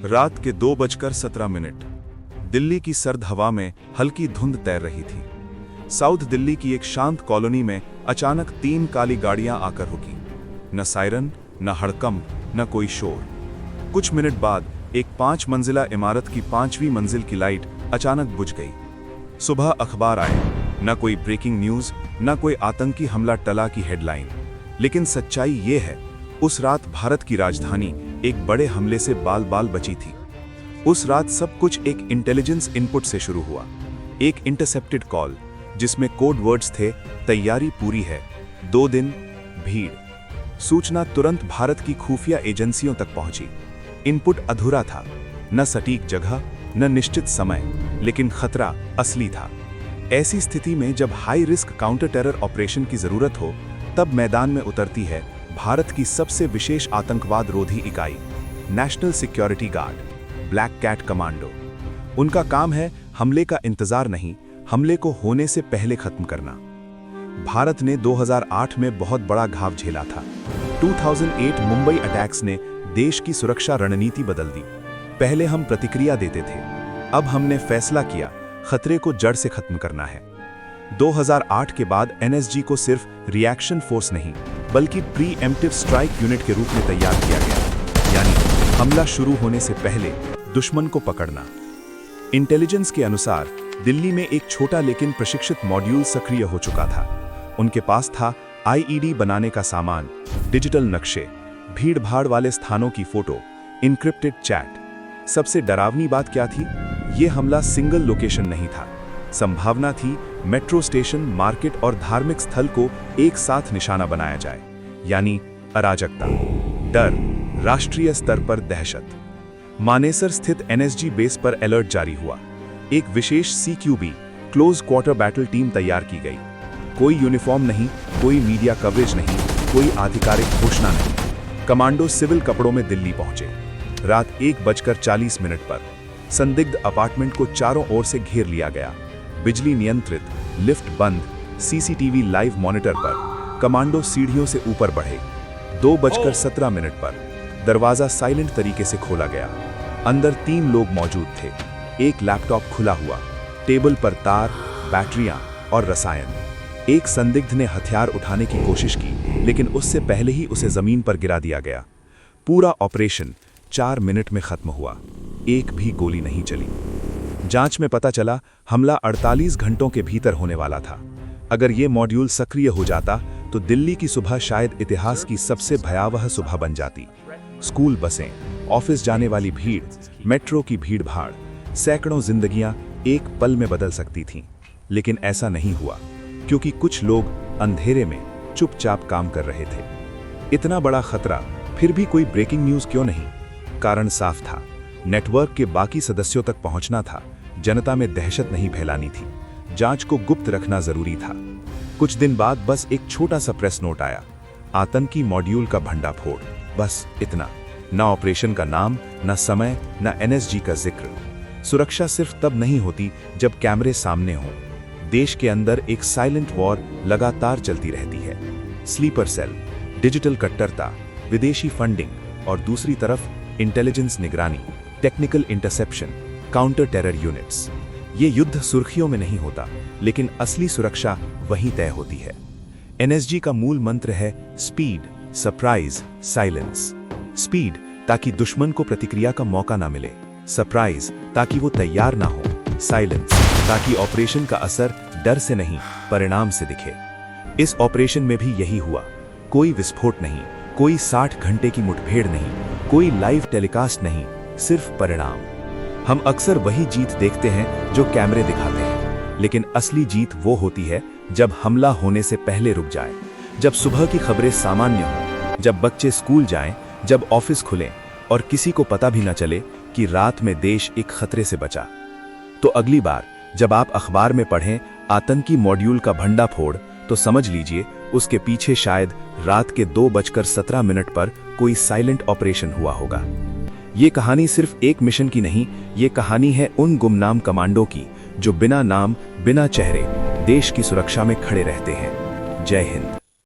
रात के 2:17 दिल्ली की सर्द हवा में हल्की धुंध तैर रही थी। साउथ दिल्ली की एक शांत कॉलोनी में अचानक 3 काली गाड़ियां आकर रुकी। न सायरन, न हड़कंप, न कोई शोर। कुछ मिनट बाद एक 5 मंजिला इमारत की 5वीं मंजिल की लाइट अचानक बुझ गई। सुबह अखबार आए, न कोई ब्रेकिंग न्यूज, न कोई आतंकी हमला टला की हेडलाइन। लेकिन सच्चाई ये है, उस रात भारत की राजधानी एक बड़े हमले से बाल बाल बची थी। उस रात सब कुछ एक इंटेलिजेंस इनपुट से शुरू हुआ। एक इंटरसेप्टेड कॉल जिसमें कोड वर्ड्स थे, तैयारी पूरी है, 2 दिन, भीड़। सूचना तुरंत भारत की खुफिया एजेंसियों तक पहुंची। इनपुट अधूरा था, न सटीक जगह, न निश्चित समय, लेकिन खतरा असली था। ऐसी स्थिति में जब high risk counter terror operation की जरूरत हो, तब मैदान में उतरती है भारत की सबसे विशेष आतंकवाद रोधी इकाई, national security guard, black cat commando. उनका काम है हमले का इंतजार नहीं, हमले को होने से पहले खत्म करना। भारत ने 2008 में बहुत बड़ा घाव झेला था। 2008 मुंबई अटैक्स ने देश की सुरक्षा रणनीति बदल दी। पहले हम प्रतिक्रिया देते थे, अब हमने फैसला किया खतरे को जड़ से खत्म करना है। 2008 के बाद एनएसजी को सिर्फ रिएक्शन फोर्स नहीं, बल्कि प्री एम्प्टिव स्ट्राइक यूनिट के रूप में तैयार किया गया, यानी हमला शुरू होने से पहले दुश्मन को पकड़ना। इंटेलिजेंस के अनुसार दिल्ली में एक छोटा लेकिन प्रशिक्षित मॉड्यूल सक्रिय हो चुका था। उनके पास था आईईडी बनाने का सामान, डिजिटल नक्शे, भीड़-भाड़ वाले स्थानों की फोटो, इनक्रिप्टेड चैट। सबसे डरावनी बात क्या थी? यह हमला सिंगल लोकेशन नहीं था। संभावना थी मेट्रो स्टेशन, मार्केट और धार्मिक स्थल को एक साथ निशाना बनाया जाए, यानी अराजकता, डर, राष्ट्रीय स्तर पर दहशत। मानेसर स्थित एनएसजी बेस पर अलर्ट जारी हुआ। एक विशेष सीक्यूबी क्लोज क्वार्टर बैटल टीम तैयार की गई। कोई यूनिफॉर्म नहीं, कोई मीडिया कवरेज नहीं, कोई आधिकारिक घोषणा नहीं। कमांडो सिविल कपड़ों में दिल्ली पहुंचे। रात 1:40 पर संदिग्ध अपार्टमेंट को चारों ओर से घेर लिया गया। बिजली नियंत्रित, लिफ्ट बंद, सीसीटीवी लाइव मॉनिटर पर। कमांडो सीढ़ियों से ऊपर बढ़े। 2:17 पर दरवाजा साइलेंट तरीके से खोला गया। अंदर 3 लोग मौजूद थे। एक लैपटॉप खुला हुआ, टेबल पर तार, बैटरियां और रसायन। एक संदिग्ध ने हथियार उठाने की कोशिश की, लेकिन उससे पहले ही उसे जमीन पर गिरा दिया गया। पूरा ऑपरेशन 4 मिनट में खत्म हुआ। एक भी गोली नहीं चली। जांच में पता चला हमला 48 घंटों के भीतर होने वाला था। अगर ये मॉड्यूल सक्रिय हो जाता तो दिल्ली की सुबह शायद इतिहास की सबसे भयावह सुबह बन जाती। स्कूल बसें, ऑफिस जाने वाली भीड़, मेट्रो की भीड़-भाड़, सैकड़ों जिंदगियां एक पल में बदल सकती थीं। लेकिन ऐसा नहीं हुआ, क्योंकि कुछ लोग अंधेरे में चुपचाप काम कर रहे थे। इतना बड़ा खतरा, फिर भी कोई ब्रेकिंग न्यूज क्यों नहीं? कारण साफ था, नेटवर्क के बाकी सदस्यों तक पहुंचना था। जनता में दहशत नहीं फैलानी थी। जांच को गुप्त रखना जरूरी था। कुछ दिन बाद बस एक छोटा सा प्रेस नोट आया, आतंकी मॉड्यूल का भंडाफोड़। बस इतना। न ऑपरेशन का नाम, न समय, न एनएसजी का जिक्र। सुरक्षा सिर्फ तब नहीं होती जब कैमरे सामने हों। देश के अंदर एक साइलेंट वॉर लगातार चलती रहती है। स्लीपर सेल, डिजिटल कट्टरता, विदेशी फंडिंग और दूसरी तरफ इंटेलिजेंस निगरानी, technical interception, counter terror units. ये युद्ध सुर्खियों में नहीं होता, लेकिन असली सुरक्षा वहीं तय होती है। एनएसजी का मूल मंत्र है स्पीड, सरप्राइज, साइलेंस। स्पीड ताकि दुश्मन को प्रतिक्रिया का मौका ना मिले, सरप्राइज ताकि वो तैयार ना हो, साइलेंस ताकि ऑपरेशन का असर डर से नहीं, परिणाम से दिखे। इस ऑपरेशन में भी यही हुआ। कोई विस्फोट नहीं, कोई 60 घंटे की मुठभेड़ नहीं, कोई लाइव टेलीकास्ट नहीं, सिर्फ परिणाम। हम अक्सर वही जीत देखते हैं जो कैमरे दिखाते हैं, लेकिन असली जीत वो होती है जब हमला होने से पहले रुक जाए, जब सुबह की खबरें सामान्य हों, जब बच्चे स्कूल जाएं, जब ऑफिस खुलें और किसी को पता भी न चले कि रात में देश एक खतरे से बचा। तो अगली बार जब आप अखबार में पढ़ें आतंकी मॉड्यूल का भंडाफोड़, तो समझ लीजिए उसके पीछे शायद रात के 2:17 पर कोई साइलेंट ऑपरेशन हुआ होगा। ये कहानी सिर्फ एक मिशन की नहीं, ये कहानी है उन गुमनाम कमांडो की जो बिना नाम, बिना चेहरे देश की सुरक्षा में खड़े रहते हैं। जय हिंद।